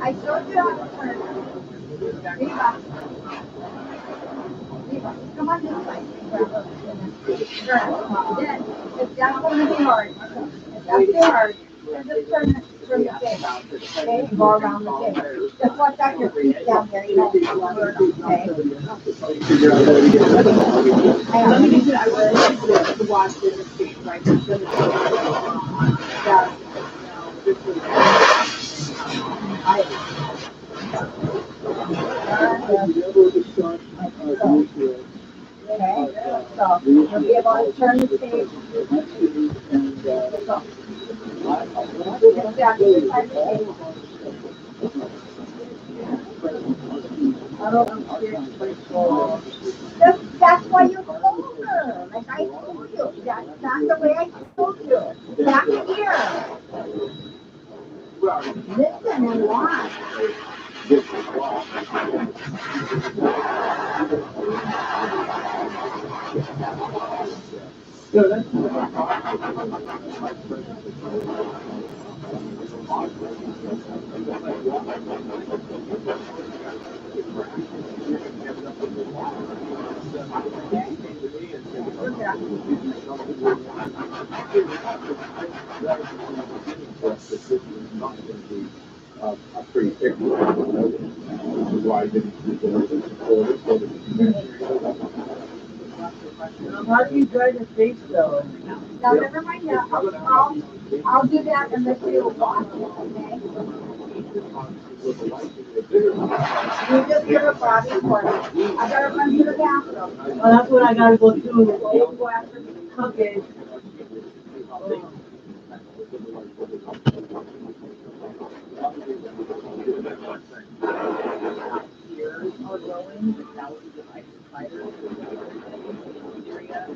I showed you how to turn. Viva. Viva. Come on this way. Turn. Then, if that's going to be hard, if that's too hard, then just turn it through the table. Okay? And go around the table. Just watch out your feet down there. You don't turn, okay? Let me get you. I really to watch this escape, right? Yeah. Okay, so you'll be able to turn the page. Get down to the side of the table. That's why you're colder. Like I told you. That's not the way I told you. Back here. Listen and watch. How do you dry the face though? Now never mind that. I'll do that unless you watch it, okay? You just give a body for me. I gotta run to the bathroom. Oh, that's what I gotta go do. You can go after me. Okay. Are going with thousands of ISIS fighters Syria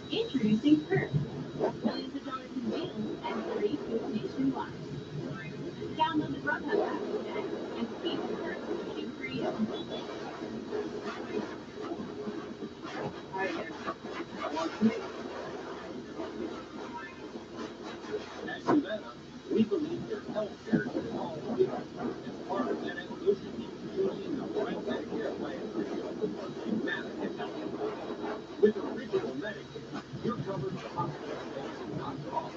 Introducing Perk. Millions of dollars in deals and free food nationwide. Download the Grubhub app today and see the perks waiting for you. At Humana, we believe your health care should always be as part of that evolution. Choosing the right Medicare plan for you. Humana can help you. With original Medicare, you're covered for hospital stays and not cost.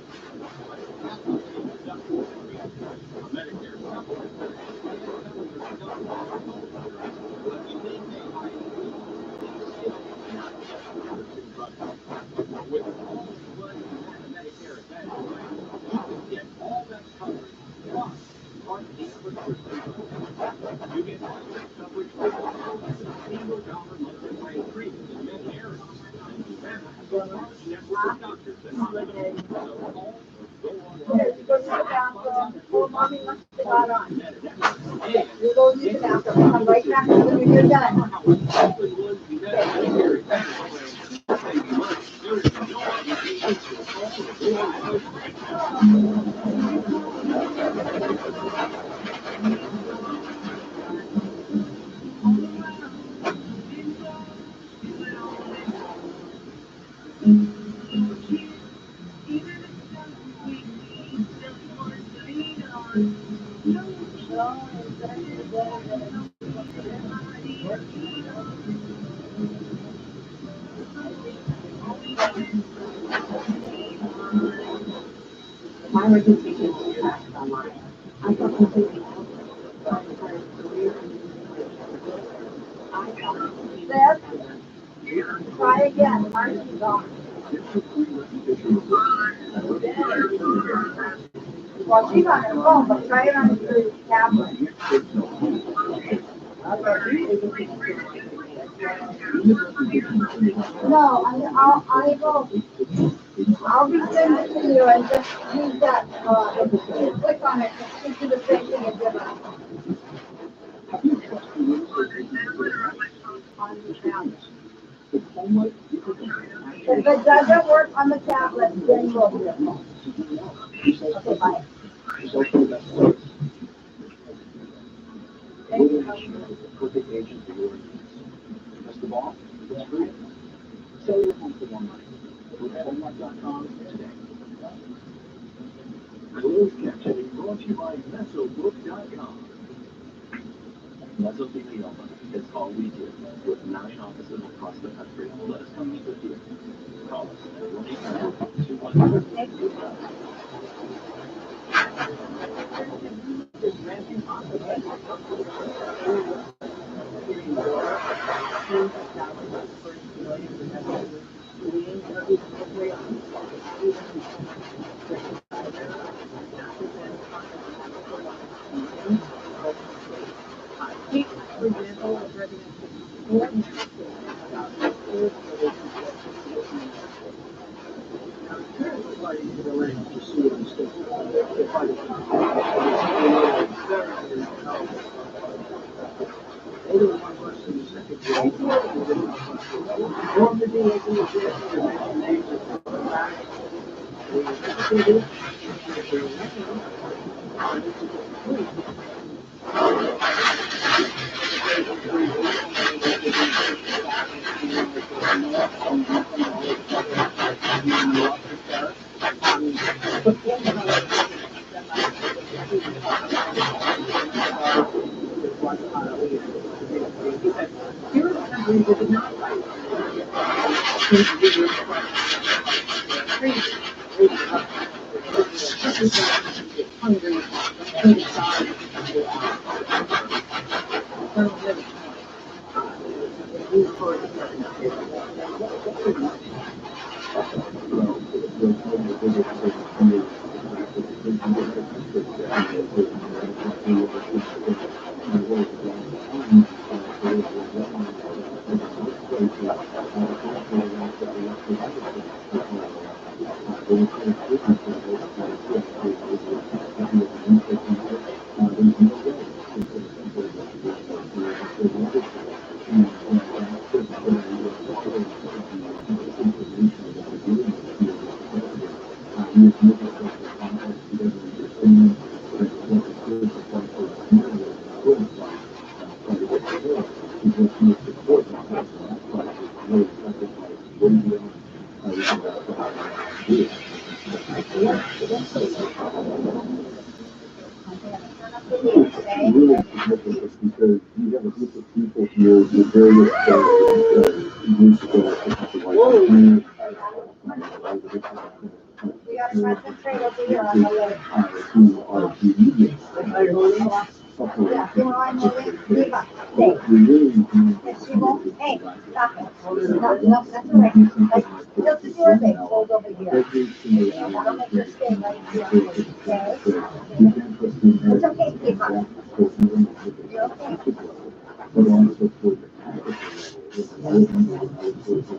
Like capitated deductible free. A Medicare supplement can cover your deductible for health insurance, but you may pay high fees and still not get prescription drugs. With all the blood Get all that coverage, plus Part D prescription. You get lifetime coverage for $0 monthly plan premiums in many areas. And Humana has a large network of doctors and hospitals. So call or go online Here, you go to the bathroom. Oh, mommy must have got on. and You go to the bathroom. Come right back when you're done. My registration was tracked online. I got completely out of it. My entire career I got Try again. Mine's gone. Well, she's on her phone, but try it on your tablet. No, I'll be sending it to you and just use that, if you click on it, it gives you the same thing as different. If it doesn't work on the tablet, then we'll do it. Okay, bye. Perfect agent for your needs. Best of all, it's free. Sell your home for more money. With HomeLife.com today. Closed captioning brought to you by MesoBook.com. Mesothelioma is all we do. With 9 offices across the country, let us come meet with you. Call us at 1-800-200. For example, of really significant because you have a group of people here with various groups We gotta concentrate over here on the left. who are immediate. Yeah, you know, I'm moving. Leave up. Stay. If she won't, hey, stop it. No, that's all right. Like, just sure they pulled over here. Every single That'll hour. make her stay right here, You okay? can't trust the It's okay, Americans. keep on. You're okay. But also for the tactical level,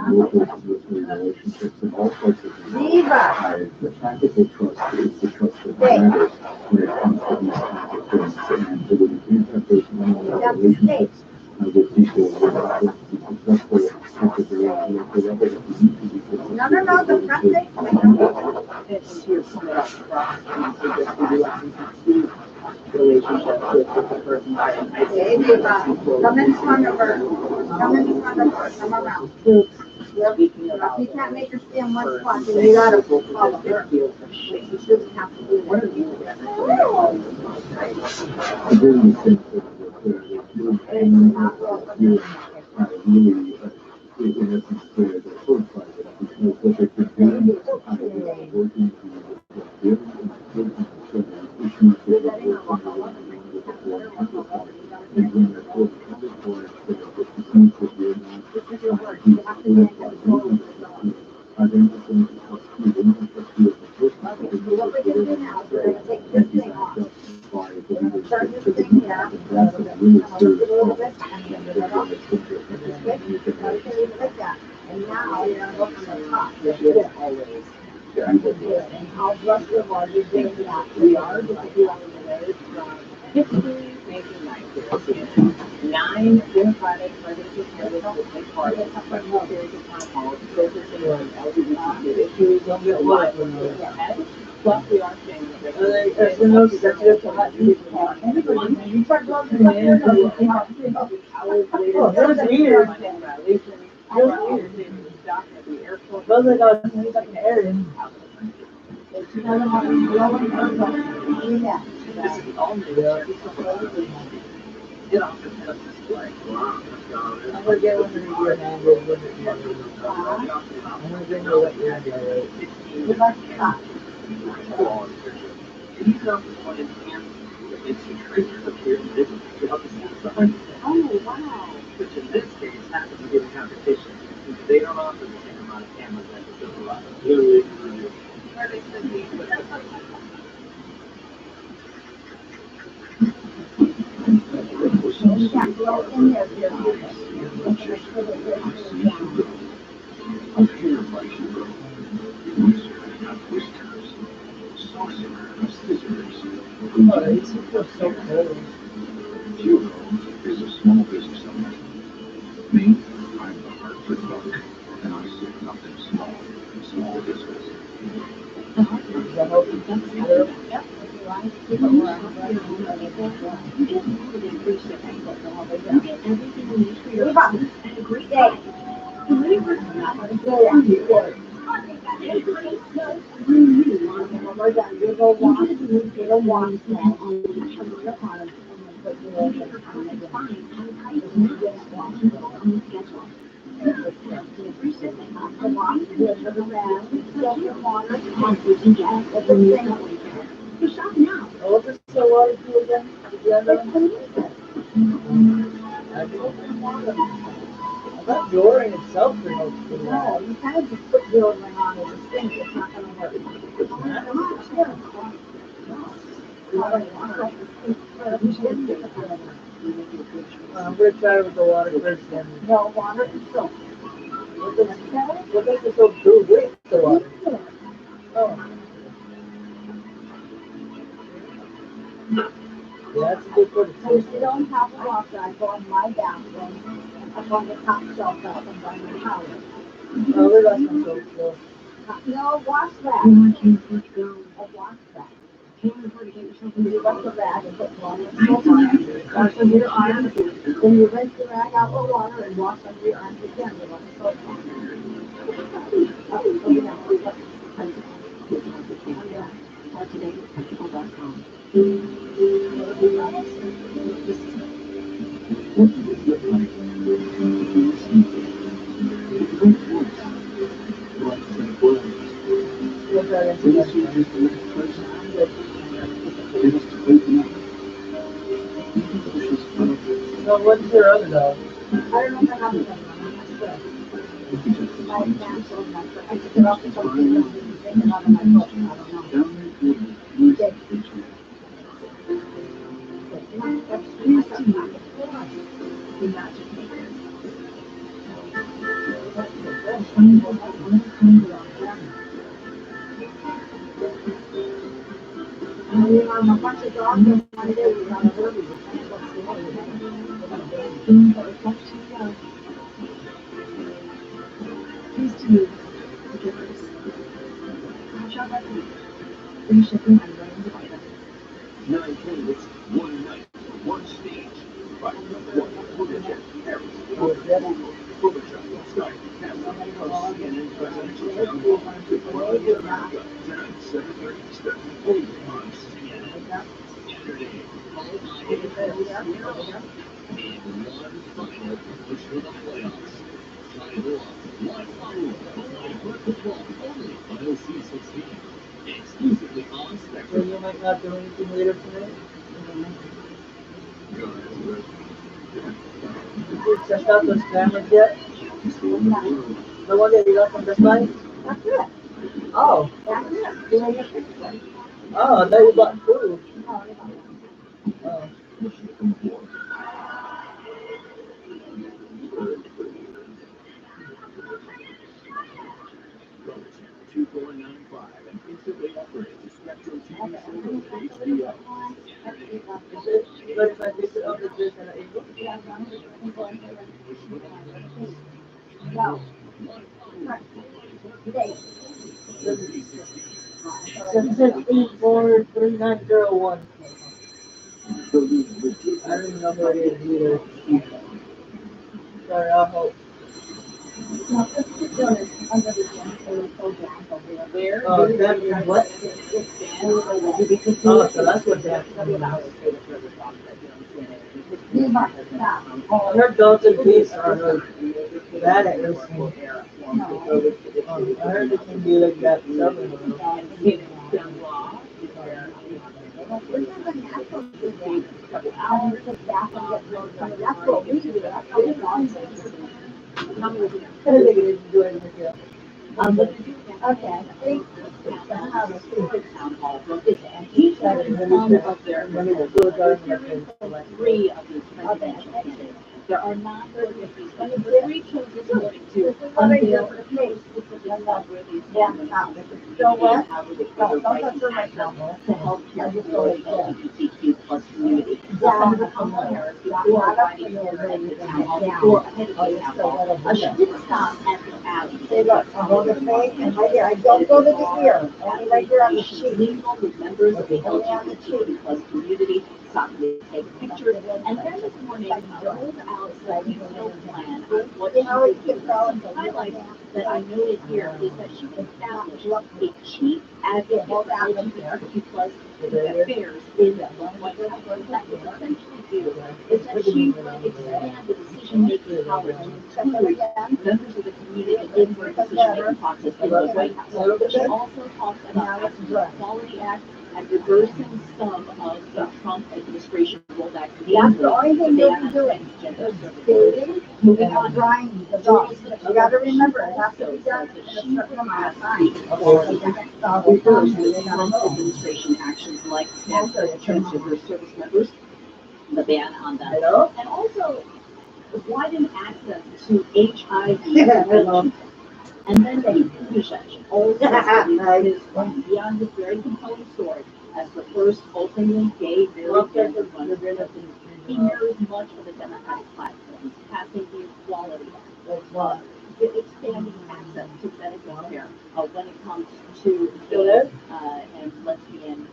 military relationships in all parts of the world. Viva! The tactical trust is the trust that matters when it comes to these kinds of things. And so when you can't have those one-on-one relationships with people, you're not going to be successful at the very local level that you need to be successful. No, the front thing. And to your point about trust, and so just maybe like you can see relationships with the person that in high school. Okay, Viva. Come in front of her. Come in front of her. Come around. Speaking about You can't make her stay in one spot. her, You gotta follow her. feel for shame. She shouldn't have to do What that. are you doing? I really think that you're really, in essence, they're fortified because what they've been doing is working to very important issues that are with the foreign counterpart. And when that foreign counterpart sees that you're not being fortified, they're not going to trust you. They're not going to trust you as a person. Okay, so what we're gonna do now is we're gonna take And this you thing can off. justify the We're gonna turn this leadership thing because here. that's a really serious A little problem. bit, and then we're gonna okay, like that. And now you're gonna go from the top. Yes, always. Yeah, Good. And I'll brush your water, you're doing that. We are going to be on the road from history making night. 9 democratic presidential candidates will take part in a special series of town halls focusing on LGBT issues. Plus, we are saying that Anybody, you start going to the here, no, you see how it is. Oh, that was weird. Those are those, we got the air in. She doesn't want to blow in her, yeah. This is all new. Get off the test is like, wow. I'm gonna get one of your handles when it's I'm gonna bring you what you're doing. We like to talk. These are the plans and it's the traitors appear in business to help us get something. Oh, wow. Which in this case happens to be the competition. Since they don't offer the same amount of cameras as the Silverado. Literally. You can't blow in there, dear. A purified hero. Wizard of whiskers. Sorcerer of scissors. Oh, these feel so cold. Hero is a small business owner. Me, I'm the Hartford Buck, and I serve nothing small. Small business. Oh, this is so water cool again. I thought deodorant itself promotes cool. No, you kind of just put deodorant on as a stink, it's not gonna work. I'm gonna try it with the water first then. No, water and soap. What does the soap do with the water? Oh. Yeah, that's a good for the So you taste. sit on top of the washer, I go in my bathroom, up on the top shelf, up and by my towel. Oh, we got some soap still. No, wash rag. A wash rag. You wash the rag and put water and soap on it. Wash under your arms, then you rinse the rag out with water and wash under your arms again with water soap on it. What does it look like to listen to the right voice? The right set of words? We'll try it What again. is it just the right person? It is to open up. Even push us further. So what's your other dog? I don't know if I have it. I'm not sure. If you just my natural number. I took it off the phone and take it out of my phone. I don't know. Download Here's to you, the magic makers. I'm a bunch of dogs and one day we got a derby. Here's to you, the givers. Shop at me. Free shipping and range of items. 9 candidates, 1 night, 1 stage. By one Photoshop Paris, Photoshop starring cast of CNN presidential town hall with Running America tonight 7:30 Eastern, only on CNN. Saturday, followed by NFL and one final push for the playoffs. Final live follow-up, and football only on OC16. Exclusively on So Spectrum. you might not do anything later tonight? No, that's good. Did you check out those cameras yet? The one that you got from Best Buy? That's it. Oh, That's it. Doing your picture. oh, I thought you bought food. No, I don't. Oh. Channel 2495 and instantly upgrade to Spectrum TV service HBO. But if I fix it up, it's just an April. No. Today. 7643901. I don't even know who it is either. Sorry, I'll hope. No, it's just doing it under the program. Where? Oh, that means what? Oh, so that's what that I heard Dogs and Peace are like bad at listening. I heard it can be like that southern That's what we do. That's what we do. Okay. Town hall from its detailed some of their three of these presidential candidates. There are not three chosen to unveil specific stuff where these candidates So what? how they Don't provide touch her right now. to help care for the LGBTQ plus community. Yeah. Before riding in the town hall, before ahead of the town hall, she did stop at the alley. Say, look, I'm going to say, and right here, I don't go to the ear, only right here on the cheek. Mingle with members of the LGBTQ plus community, stopping to take pictures, and then this morning rolled out a detailed plan on what she would do. Some highlights that I noted here is that she would establish a chief advocate for LGBTQ plus affairs in the White House. What that would essentially do is that she would expand the decision-making power to include members of the community in her decision-making process in the White House. She also talks about passing the Equality Act and reversing some of the Trump administration rollback. That's the only thing you'll be doing. Dating, moving on, Brian, the dog. You gotta remember, it has to be done in a certain amount of time. Reverse the Trump administration actions like cancer transgender service members, the ban on that. Hello? And also widen access to HIV prevention. And then Pete Buttigieg also his beyond his very compelling story as the first openly gay married man to run a presidency. He mirrors much of the Democratic platform, passing the equality act, expanding access to medical care when it comes to gay and lesbian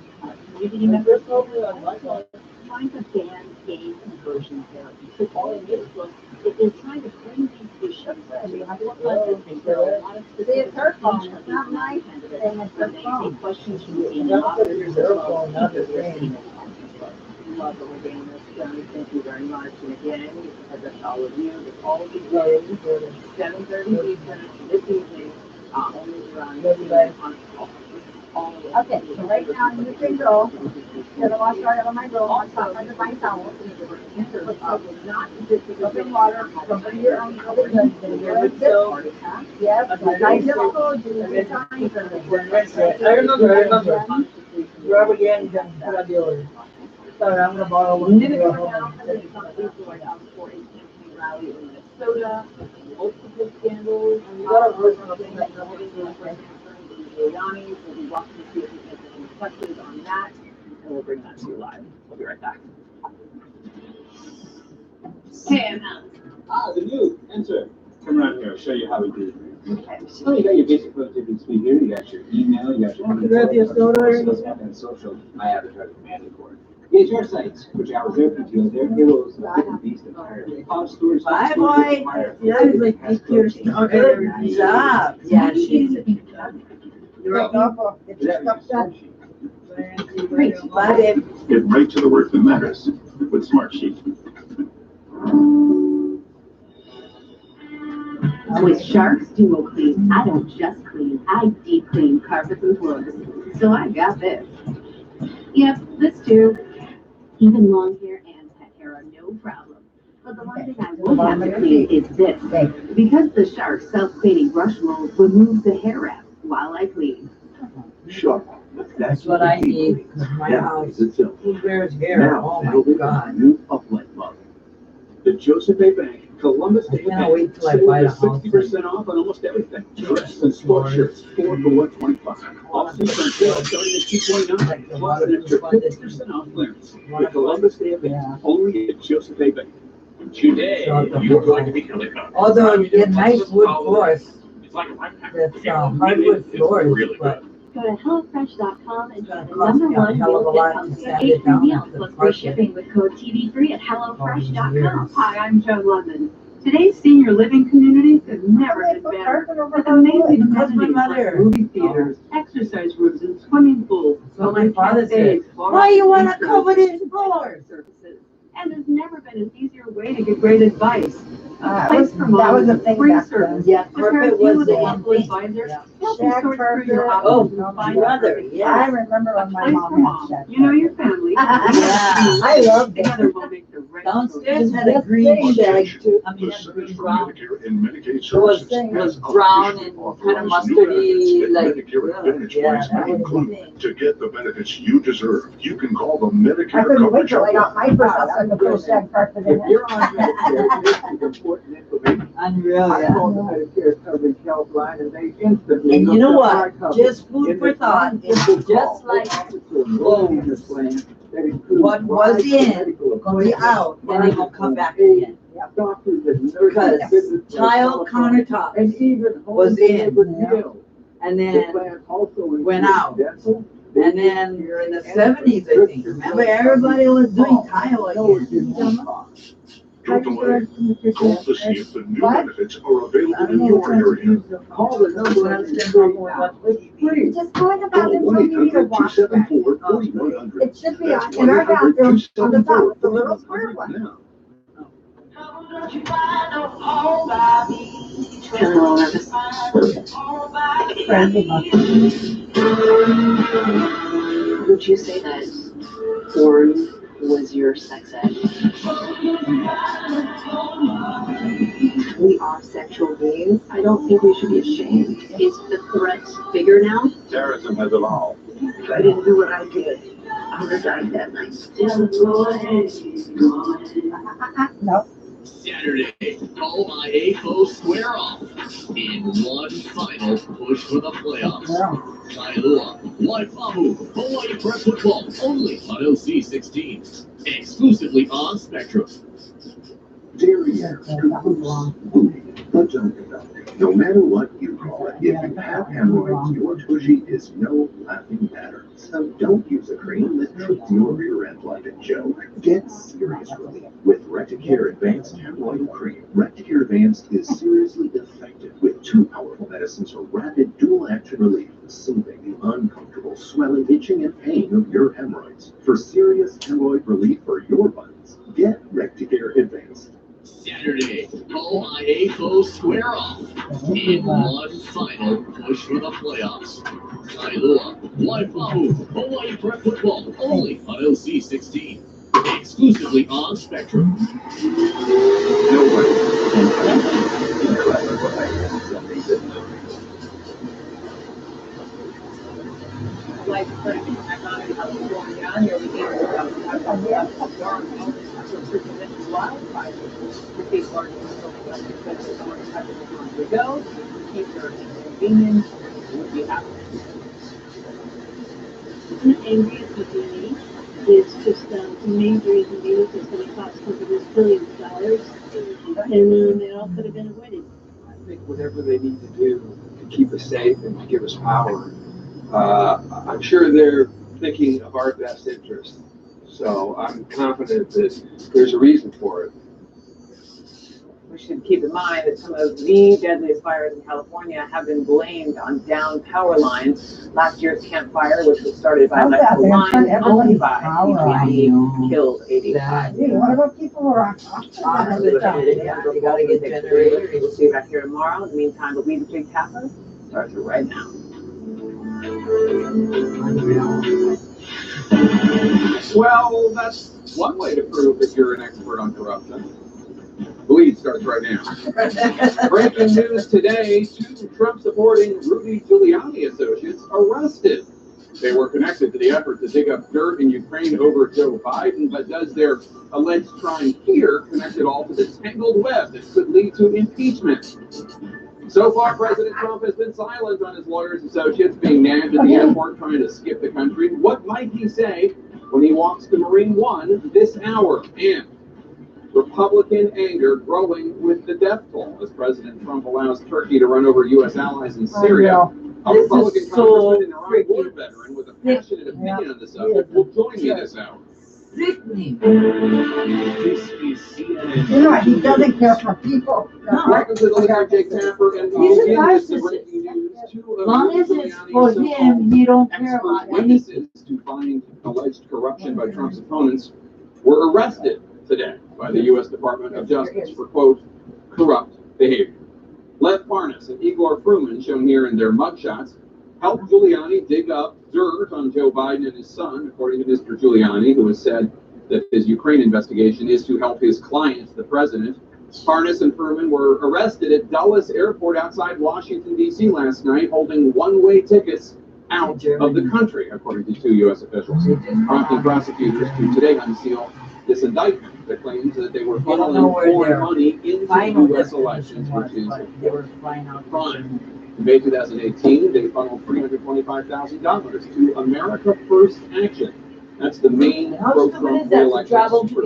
community members, also trying to ban gay conversion therapy. So all in this book, it is trying to bring these issues to the forefront and think there are a lot of specific It's her phone, it's not my candidates. thing, it's her They phone. take questions from the moderators as well. Love that we're getting this done. Thank you very much. And again, that's all of you. It's all of you. 7:30 Eastern this evening. Only around all of Okay, so right now you can go. You're gonna wash right out of my room. I'm talking to my towel. not Open water, somebody your own really good, then you're good. Yes, I told you, every time. I remember. Grab again, then put on the order. Sorry, I'm gonna borrow one. Minute from now, there's something going on for a campaign rally in Minnesota, multiple scandals. You gotta work on Giuliani will be watching to see if we can get any questions on that, and we'll bring that to you live. We'll be right back. Hey, I'm Alex. Ah, the new enter. Come around here, I'll show you how we do it. Okay. So you got your basic productivity suite here, you got your email, you got your and social. I advertise with Mandicore. Here's your sites, which hours there, PTOs there, heroes, different beast entirely. Pod storage. Bye, boy. Yeah, it's like 8 years. Good job. Yeah, she's a good job. You're up. It's stuff done. Great. Bye, babe. Get right to the work that matters with Smart Sheet. With Shark's Duo Clean, I don't just clean, I deep clean carpets and floors. So I got this. Yep, this too. Even long hair and pet hair are no problem. But the one thing I won't have to clean is this. Because the Shark's self-cleaning brush roll removes the hair wrap while I clean. Shark. That's what I need. My house. Who wears hair? Oh my God. New uplight mug. The Joseph A. Bank Columbus Day I wait till I buy a house. 60% off on almost everything. Dress and sport shirts, 4 for $125. Off-season sale starting at $229. Plus an extra 50% off clearance. The Columbus Day event only at Joseph A. Bank. Today, you're going to be helicopter. Although you get nice wood floors, It's like a lifetime. that's hardwood floors, Really but Go to HelloFresh.com and it's get gonna the cost number me a one hell of a meal lot kit to comes with send 8 it free down meals to the plus free market. shipping with code TV3 at HelloFresh.com. years. Hi, I'm Joe London. Today's senior living communities have never been better. With amazing amenities like movie theaters, exercise rooms, and swimming pools. So my father said, why you wanna cover these floors? Services. And there's never been an easier way to get great advice. That Place was a thing free back then. service. Yeah, Compare carpet you was with a the local thing. advisor. Yeah. Help you Shack sort through your carpet. options Oh, and find brother, your perfect yeah. I remember a when my place mom for had mom. shack. You know your family. Yeah, I loved it. Together we'll make the right choice. Downstairs had a green bag too. I mean, a green brown. It was brown and kind of mustardy, like, yeah, that was the thing. To get the benefits you deserve, you can call the Medicare I couldn't wait Coverage till I got Hotline. my first house on the first shack carpet in If it. you're on Medicare, this is important information. Unreal, I yeah. called the Medicare Coverage Helpline and they instantly. And you know looked up my what? coverage. Just food In for this thought. one It's simple just call, like they offer to enroll in this plan that includes what was wide in medical will be out, and it will come back again. doctors and nurses Because visits for tile telephone, countertops and even was in, home-delivered yeah. meals. And The then, plan also went includes out. dental, and then in the 70s, I think, remember everybody was doing tile again. Go to my call to see if the new What? benefits are I available don't in know your what to area. use. Call the number I on understand your more screen about now. It's free. Just go in the Call bathroom when you need a wash back. 1-800-274-4100. It should be That's in our bathroom on the top, the 1-800-274-4100 little square one. now. Would you say that porn was your sex ed? We are sexual beings. I don't think we should be ashamed. Is the threat bigger now? Terrorism has evolved. I didn't do what I did. I would have died that night. No. Saturday, call my AFO square off in one final push for the playoffs. Kailua, Waipahu, Hawaii Prep Football, only on OC 16, exclusively on Spectrum. Derriere, but don't give up. No matter what you call it, if you have hemorrhoids, your tushy is no laughing matter. So don't use a cream that treats your rear end like a joke. Get serious relief with Recticare Advanced Hemorrhoid Cream. Recticare Advanced is seriously effective with 2 powerful medicines for rapid dual action relief, soothing the uncomfortable swelling, itching, and pain of your hemorrhoids. For serious hemorrhoid relief for your buttons, get Recticare Advanced. Saturday, call my AFO square off in one final push for the playoffs. Kailua, Waipahu, Hawaii Prep Football, only on OC 16. Exclusively on Spectrum. Nobody can classify what they didn't know. Like, for instance, I'm not in California, here we get wildfires. The state park is still collecting such as orange type of time to go, keep your inconvenience, would be happy. I'm angry at PG&E. It's just a major inconvenience that's going to cost companies billions of dollars, and it all could have been avoided. I think whatever they need to do to keep us safe and to give us power, I'm sure they're thinking of our best interest. So I'm confident that there's a reason for it. We should keep in mind that some of the deadliest fires in California have been blamed on down power lines. Last year's Camp Fire, which was started by electrical lines, owned by PG&E, killed 85. What about people who are on Honestly, you gotta get generators. We'll see you back here tomorrow. In the meantime, the Weed Big Tapper starts right now. Well, that's one way to prove that you're an expert on corruption. The lead starts right now. Breaking news today, 2 Trump-supporting Rudy Giuliani associates arrested. They were connected to the effort to dig up dirt in Ukraine over Joe Biden, but does their alleged crime here connect it all to the tangled web that could lead to impeachment? So far, President Trump has been silent on his lawyer's associates being nabbed at the airport trying to skip the country. What might he say when he walks to Marine One this hour? And Republican anger growing with the death toll as President Trump allows Turkey to run over U.S. allies in Syria. A Republican congressman and Iraq war veteran with a passionate opinion on the subject will join me this hour. Sickening. This is CNN. You know, he doesn't care for people. Welcome to the leader, Jake Tapper, and He's we'll a begin with the narcissist. breaking news. Two As of long as Rudy it's Giuliani's for so-called him, he don't care expert about anything. witnesses to find alleged corruption by Trump's opponents were arrested today by the U.S. Department of Justice for, quote, corrupt behavior. Lev Parnas and Igor Fruman, shown here in their mugshots, helped Giuliani dig up dirt on Joe Biden and his son, according to Mr. Giuliani, who has said that his Ukraine investigation is to help his client, the president. Parnas and Fruman were arrested at Dulles Airport outside Washington, D.C. last night, holding one-way tickets out of the country, according to 2 U.S. officials, prompting prosecutors to today unseal this indictment that claims that they were funneling foreign money into U.S. elections, which is a crime. In May 2018, they funneled $325,000 to America First Action. That's the main pro-Trump re-election super.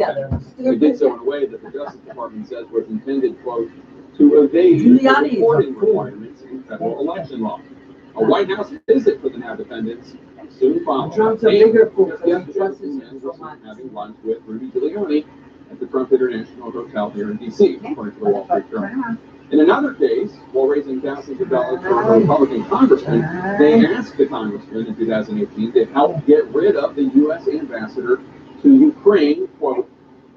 They did so in a way that the Justice Department says was intended, quote, to evade the reporting requirements in federal election law. A White House visit for the now defendants soon followed. Trump's a bigger fool. Having lunch with Rudy Giuliani at the Trump International Hotel here in D.C., according to the Wall Street Journal. In another case, while raising thousands of dollars for a Republican congressman, they asked the congressman in 2018 to help get rid of the U.S. ambassador to Ukraine, quote,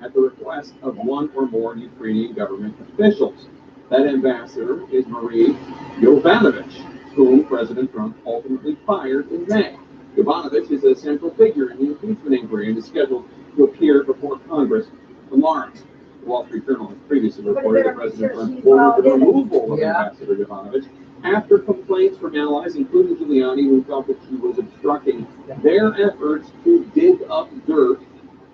at the request of one or more Ukrainian government officials. That ambassador is Marie Yovanovitch, whom President Trump ultimately fired in May. Yovanovitch is a central figure in the impeachment inquiry and is scheduled to appear before Congress tomorrow. The Wall Street Journal has previously reported that President Trump ordered the removal of Ambassador Yovanovitch after complaints from allies, including Giuliani, who felt that she was obstructing their efforts to dig up dirt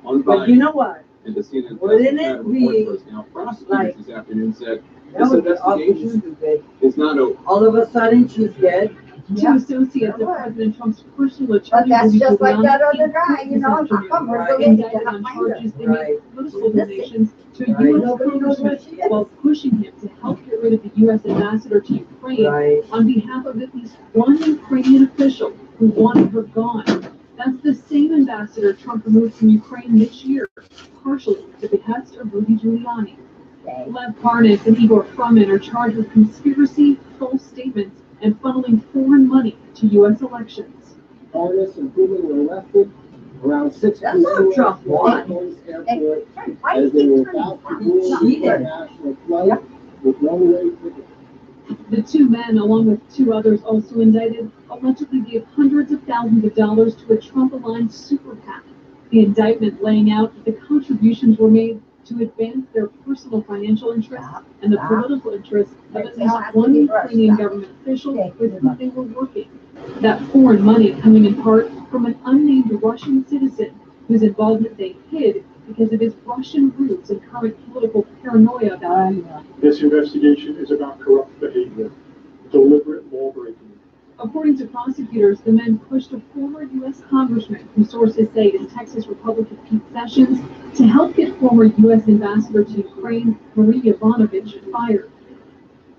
on Biden. But you know what? And the CNN Wouldn't it be personnel prosecutors this afternoon said that this would be awful investigation stupid. is not over. All of a sudden, she's dead. Two associates of President Trump's personal attorney. But that's Rudy just like Giuliani, that other guy, you know, this afternoon, we're right, going to indicted on find her. charges they Right. made political donations to Right. U.S. Nobody knows where congressmen she is. while pushing him to help get rid of the U.S. ambassador to Ukraine Right. on behalf of at least one Ukrainian official who wanted her gone. That's the same ambassador Trump removed from Ukraine this year, partially at the behest of Rudy Giuliani. Lev Parnas and Igor Fruman are charged with conspiracy, false statements, and funneling foreign money to U.S. elections. Parnas and Fruman were arrested around 6 That's what Trump Washington Airport as they were about to board the international flight with one-way tickets. The 2 men, along with 2 others also indicted, allegedly gave hundreds of thousands of dollars to a Trump-aligned super PAC. The indictment laying out that the contributions were made to advance their personal financial interests and the political interests of at least one Ukrainian government official with whom they were working. That foreign money coming in part from an unnamed Russian citizen whose involvement they hid because of his Russian roots and current political paranoia about him. This investigation is about corrupt behavior, deliberate law breaking. According to prosecutors, the men pushed a former U.S. congressman, whom sources say is Texas Republican Pete Sessions, to help get former U.S. ambassador to Ukraine, Marie Yovanovitch, fired.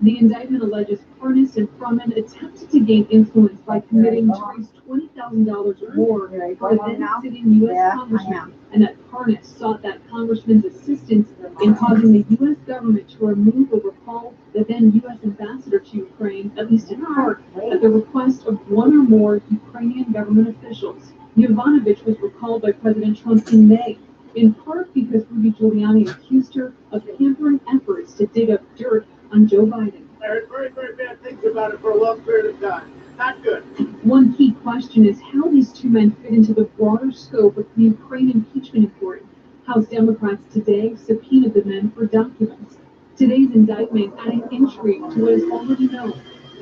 The indictment alleges Parnas and Fruman attempted to gain influence by committing to raise $20,000 or more for a then-sitting U.S. congressman, and that Parnas sought that congressman's assistance in causing the U.S. government to remove or recall the then U.S. ambassador to Ukraine, at least in part, at the request of one or more Ukrainian government officials. Yovanovitch was recalled by President Trump in May, in part because Rudy Giuliani accused her of hampering efforts to dig up dirt on Joe Biden. I heard very, very bad things about it for a long period of time. Not good. One key question is how these two men fit into the broader scope of the Ukraine impeachment inquiry. House Democrats today subpoenaed the men for documents. Today's indictment adding intrigue to what is already known.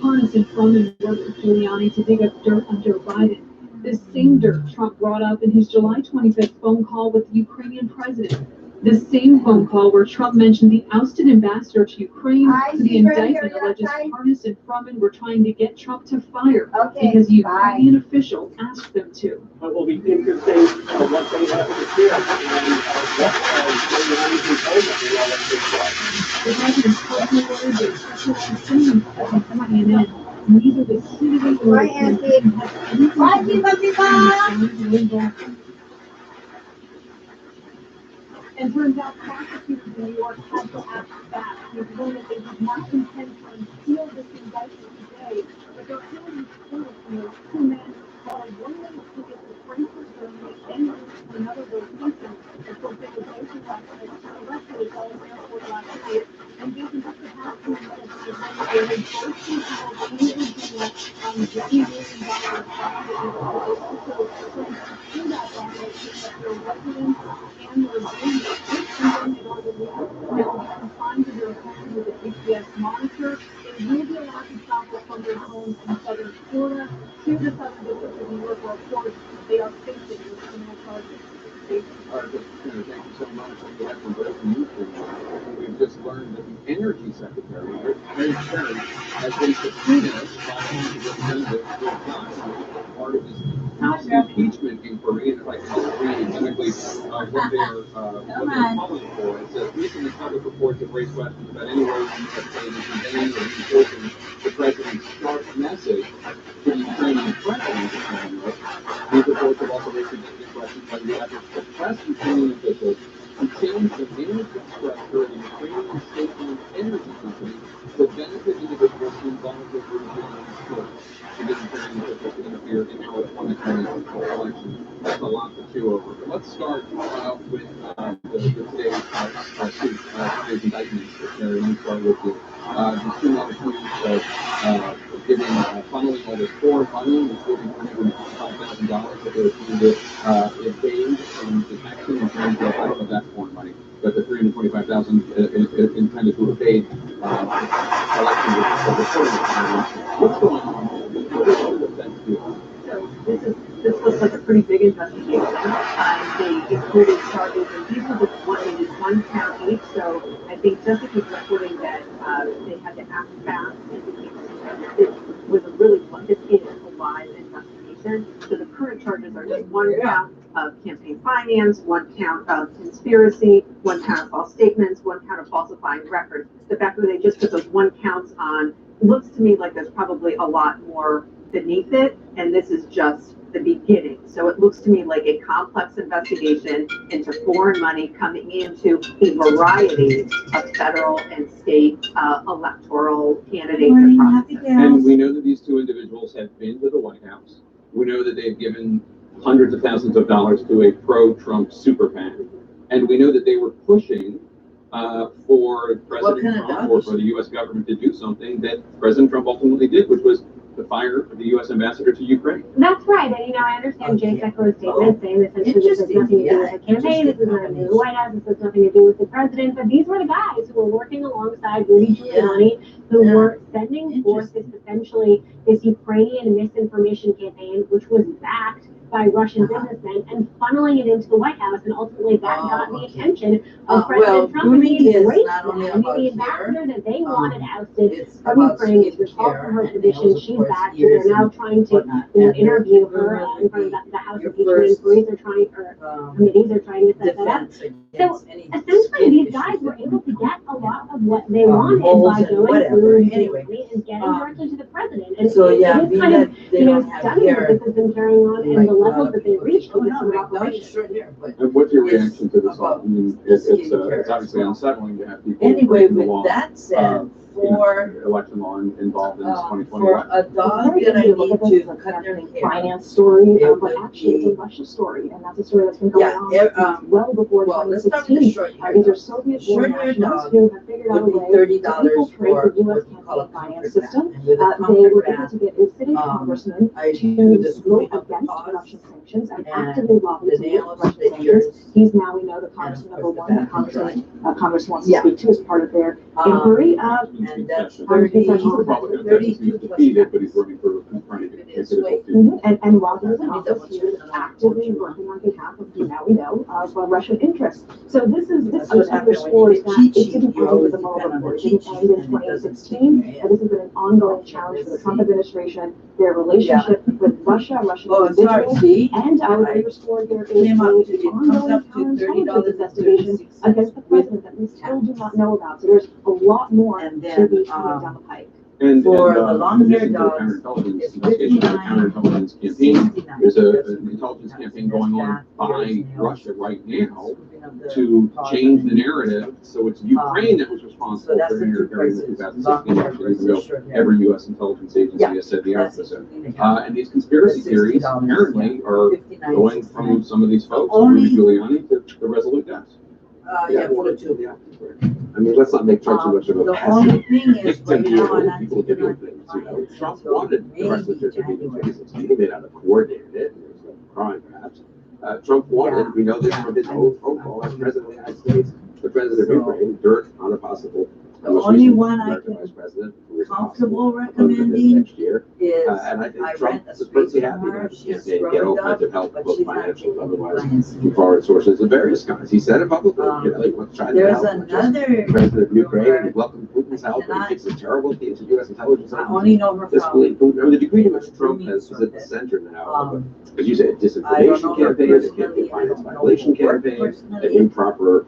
Parnas and Fruman worked with Giuliani to dig up dirt on Joe Biden. This same dirt Trump brought up in his July 25th phone call with the Ukrainian president. The same phone call where Trump mentioned the ousted ambassador to Ukraine. The indictment alleges Parnas and Fruman were trying to get Trump to fire because the Ukrainian official asked them to. It will be interesting what they have to share and what Giuliani told them they all have to The president's personal lawyers are specialized singing for CNN. Neither the candidate nor the president has anything to do with the And turns out prosecutors in New York had to act fast. They've learned that they did not intend to unseal this indictment today, but they're telling these two men bought a one-way ticket to Frankfurt, Germany, then moved to another location. Of course, they were both arrested at Dulles Airport last night, and based just the past few minutes, they had both been held in Virginia on $1 million bond. They also claimed to that bond that their residence and their room now confined to their homes with a GPS monitor. They will be allowed to travel from their homes in southern Florida to the southern district of New York, where of course they are facing with criminal charges. All right, thank you so much. We have some breaking news for you. We've just learned that the Energy Secretary, Ray Sherry, has been subpoenaed by the House of Representatives for part of his House impeachment inquiry. And if I can just read exactly what they're calling for, it says recently public reports have raised questions about any way you have played in conveying or reinforcing the president's sharp message to the Ukrainian president. These reports have also raised significant questions by the efforts to press Ukrainian officials to change the management structure of the Ukrainian state-owned energy company to benefit individuals involved with Giuliani's case. And this Ukrainian officials to interfere in our 2020 election. That's a lot to chew over. But let's start with today's today's indictments. Let me start with you. The two men accused of giving funneling over $4 million, including $155,000 that they were trying to evade from detection in terms of that foreign money. But the $325,000 intended to evade collection of reporting requirements. What's going on? What is the defense doing? So this looks like a pretty big investigation. They included charges, and these were just one count each. So I think Jessica's reporting that they had to act fast. It was a really it is a live investigation. So the current charges are just one count of campaign finance, one count of conspiracy, one count of false statements, one count of falsifying records. The fact that they just put those one counts on looks to me like there's probably a lot more beneath it, and this is just the beginning. So it looks to me like a complex investigation into foreign money coming into a variety of federal and state electoral candidates and processes. And we know that these two individuals have been to the White House. We know that they've given hundreds of thousands of dollars to a pro-Trump super PAC. And we know that they were pushing for President Trump or for the U.S. government to do something that President Trump ultimately did, which was the fire of the U.S. ambassador to Ukraine. That's right, and I understand Jay Sekulo's statement saying that essentially this has nothing to do with the campaign, this is not the White House, this has nothing to do with the president, but these were the guys who were working alongside Rudy Giuliani, who were sending forth essentially this Ukrainian misinformation campaign, which was backed by Russian businessmen and funneling it into the White House, and ultimately that got the attention of President Trump. And he embraced that. The ambassador that they wanted ousted from Ukraine is recalled from her position. She's back. They're now trying to interview her in front of the House impeachment inquiries. They're trying, or committees are trying to set that up. So essentially, these guys were able to get a lot of what they wanted by going through Giuliani and getting directly to the president. And so, yeah, it is kind of stunning that this has been carrying on and the level that they reached with this sort of operation. And what's your reaction to this? I mean, it's obviously unsettling to have people Anyway, the with law, that said, for election law involved in this 2021. for a dog that I need to cut their hair, Finance story, but actually it's a Russia story, and that's a story that's been going on well before 2016. These are Soviet-born nationals who have figured out a way to infiltrate the U.S. campaign finance system. They were able to get a sitting congressman to vote against Russian sanctions and actively lobby to get Russian sanctions. He's now, we know, the congressman number one that Congress wants to speak to as part of their inquiry. And that's 32 defeated, but he's running for and while he was in office, he was actively working on behalf of, now we know, of Russian interests. So this just underscores that it didn't end with the Mueller report. It didn't end in 2016. And this has been an ongoing challenge for the Trump administration, their relationship with Russia, Russian individuals, and I would underscore there is an ongoing challenge with investigation against the president that we still do not know about. So there's a lot more to be coming down the pike. And for the long-haired dogs, counterintelligence campaign. There's an intelligence campaign going on by Russia right now to change the narrative. So it's Ukraine that was responsible for interfering in the 2016 election, even though every U.S. intelligence agency has said the opposite. And these conspiracy theories apparently are going from some of these folks, Rudy Giuliani, to the Resolute deaths. I mean, let's not make Trump too much of a the only thing is right now, and people doing things, you know. Trump wanted the President to be in 2016. He may not have coordinated it. There's no crime, perhaps. Trump wanted, we know this from his own phone call as President of the United States, the President of Ukraine, dirt on a possible the only one I American Vice President comfortable recommending next year. is And I think I Trump rent a is space perfectly from happy her. that he She's can get all kinds of help, but both she's not financial and otherwise, taking from foreign sources of various kinds. He said it publicly, you know, he wants to try to there's help. another President of Ukraine, he welcomed Putin's help, and he thinks it's terrible. He thinks the U.S. intelligence I only know her disbelief from Putin, or the degree to which Trump is at the center now. As you say, a disinformation campaign, a campaign finance violation campaign, an improper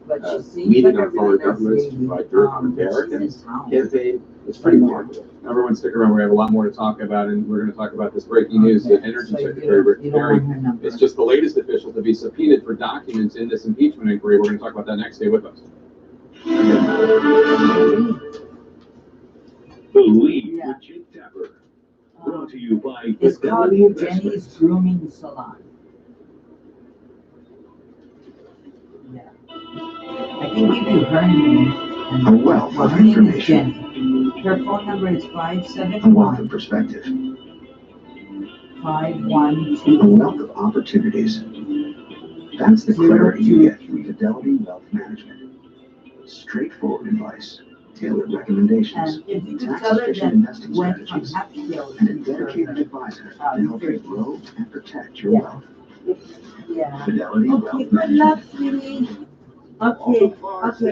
meeting on foreign governments to provide dirt on Americans campaign. It's pretty remarkable. Everyone stick around. We have a lot more to talk about, and we're going to talk about this breaking news. The Energy Secretary Rick Perry is just the latest official to be subpoenaed for documents in this impeachment inquiry. We're going to talk about that next. Stay with us. Believe with Jake Tapper. Brought to you by it's called Fidelity Jenny's Grooming Salon. Yeah. I can give you her name. A wealth of her name is information. Jenny. Her phone number is A wealth 571 of perspective. 512. A wealth of opportunities. That's the clarity you get from Fidelity Wealth Management. Straightforward advice, tailored recommendations, And if you could tell her tax-efficient that investing went from strategies, Hatfield and a to dedicated advisor to help you grow and protect your wealth. yeah. Fidelity Okay, Wealth good Management. luck, sweetie. Okay, bye-bye.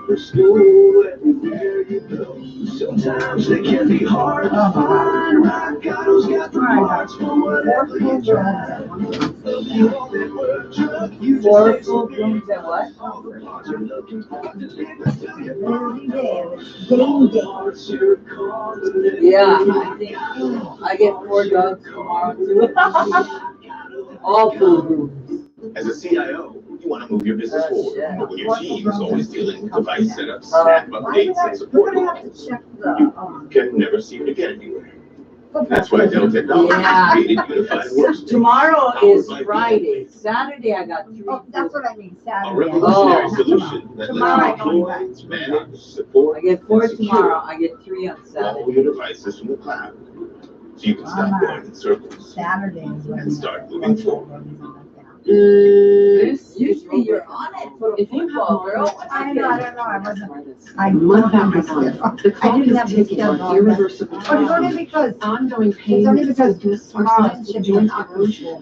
For school, everywhere you go. Sometimes they can be hard to find. Rock Auto's got the parts for whatever you drive. Four full blooms at what? Yeah, I think I get 4 dogs tomorrow too. All full blooms. As a CIO, you want to move your business forward. But when your team is always dealing with device setups, snap updates, and support lines, you can never seem to get anywhere. That's why Dell Technologies Yeah. created unified workspace. Tomorrow is Friday. Saturday, I got 3. Oh, that's what I mean, A Saturday. revolutionary Oh. solution that Tomorrow lets I you go back. deploy, manage, support, I get 4 and secure tomorrow. I get 3 on all Saturday. your devices from the cloud. So you can stop going in circles Saturday is when. and start moving forward. Usually you're on it for If you have football, girl. more- I know, I wasn't. I Month don't after have month, the clock didn't is have the ticking on schedule. irreversible Oh, it's only because, ongoing pain. it's only because tomorrow signs should of be joint an erosion.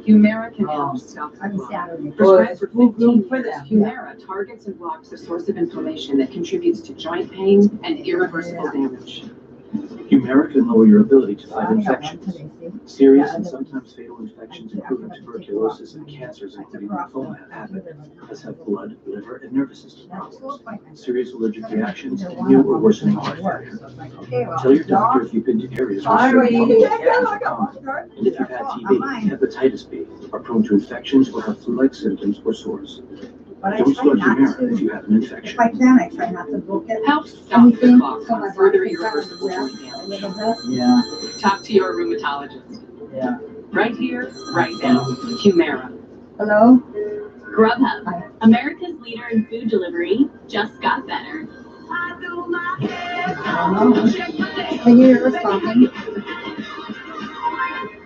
Humira can Oh. help stop the on clot. Saturday. Prescribed for Well, 15 for years, them. Humira targets and blocks the source of inflammation that contributes to joint pain and irreversible damage. Humira can lower your ability to fight I got one infections. today, see? Serious and sometimes fatal infections, including tuberculosis and cancers, including lymphoma, as have blood, liver, and nervous system problems. Serious allergic reactions, and new or worsening heart failure. Tell your doctor if you've been to areas where certain Sorry. fungal infections are common. And if you've had TB, hepatitis B, are prone to infections, or have flu-like symptoms or sores. But I Don't try start not Humira if to, you have an infection. if I can, I try not to book it. Help stop the Anything, clot so my from further body can kind of irreversible joint rest a damage. little bit. Yeah, Talk to your rheumatologist. yeah. Right here, right now. Humira. Hello? Grubhub, America's leader in food delivery, just got better. Can you hear us talking?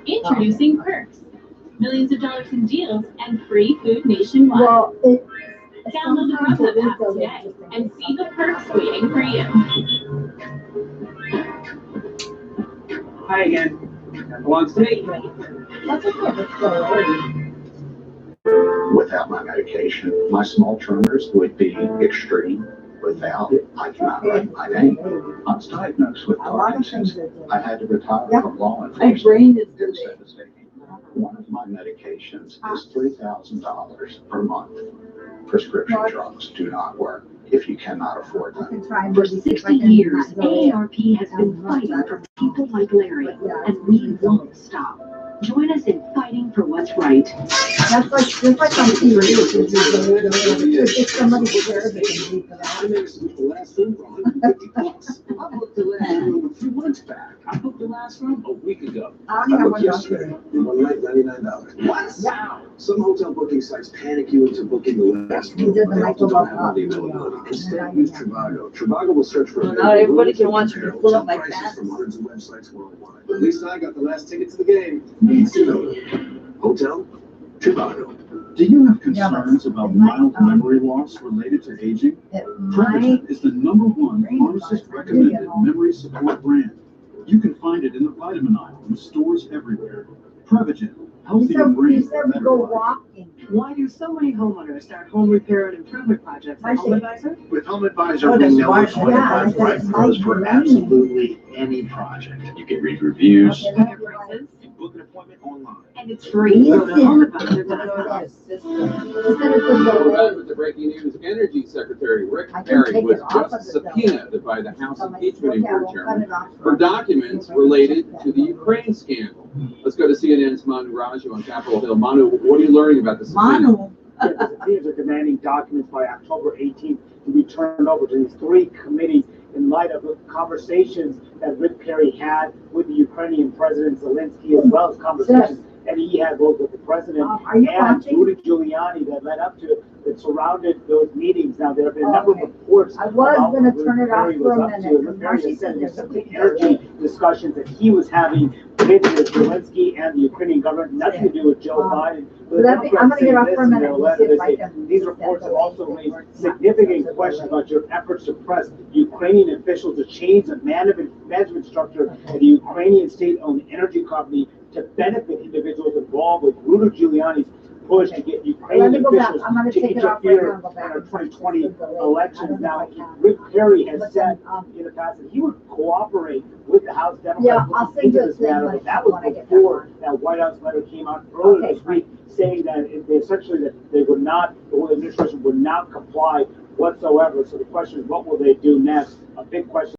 Introducing Perks, millions of dollars in deals and free food nationwide. Well, it. Download the sometimes Grubhub it app is today interesting. and see the perks waiting for you. Hi again. Along today. That's okay, let's go. Without my medication, my small tremors would be extreme. Without it, I cannot write my name. I was diagnosed with A lot of things Parkinson's. that. I had to retire Yep. from law My enforcement. brain is It was today. devastating. One of my medications is $3,000 per month. Prescription drugs do not work if you cannot afford I them. can try and For maybe see if I 60 can years, not go in. AARP has been fighting for people like Larry, and we won't stop. Join us in fighting for what's right. That's like, just like on TV, if somebody cares, they can read for that. I made a switch the last room for $150. I booked the last room a few months back. I booked the last room a week ago. I only I have booked one yesterday. document. One night, $99. What? Wow. Some hotel booking sites panic you into booking the last room. You did the They often don't have all the Michael availability. Instead, use Trivago. Trivago will search for Well, not everybody can watch me compare pull up hotel my prices pants. from hundreds of websites worldwide. At least I got the last ticket to the game. Needs to know it. Hotel Trivago. Do you have Yeah, but concerns about it might, mild memory loss related to aging? It might, Prevagen is the #1 pharmacist recommended memory support brand. You can find it in the vitamin aisle in stores everywhere. Prevagen, healthier you brain, said we better go life. walking. Why do so many homeowners start home repair and improvement projects I at Home see. Advisor? With Home Advisor, Oh, we that's know why- which Home yeah, I Advisor said right it's for us like for running. absolutely any project. You can read reviews, Okay, Compare prices, you book an appointment online. and it's free. Go to Listen. HomeAdvisor.com. Yes, this one. She said it's in We're the back way. with the breaking news. Energy Secretary Rick I can Perry take was it off just of the subpoenaed by the House So my Impeachment okay, I Inquiry won't cut Chairman it off. for documents related to the Ukraine scandal. Let's go to CNN's Manu Raju on Capitol Hill. Manu, what are you learning about this? Manu. The subpoenas are demanding documents by October 18th to be turned over to these 3 committees in light of the conversations that Rick Perry had with the Ukrainian President Zelensky, as well as conversations that he had both with the president Are you and watching? Rudy Giuliani that led up to, that surrounded those meetings. Now, there have been a number of reports. I was about gonna what turn it off Rick Perry for a was up minute, to. and Rick now Perry she has said said there's there's some something energy discussions that he was having with Zelensky and the Ukrainian government, nothing to do with Joe Biden. But the Let me, I'm Democrats gonna get say off this for a in minute. their and letter. see They if I say, can these get reports that have also away. raised significant questions about your efforts to press Ukrainian officials to change the management structure of the Ukrainian state-owned energy company to benefit individuals involved with Rudy Giuliani's push to get Let Ukrainian me go back. officials I'm gonna to take it off right now interfere and go in back. our 2020 I don't elections. know Now, if I can. Rick Perry has But said then, in the past that he would cooperate with the House Democrats Yeah, I'll looking send you into a this thing matter, when but that was I get before that White House letter came out earlier Okay, this week saying that they essentially that they would not, the administration would not comply whatsoever. So the question is, what will they do next? A big question.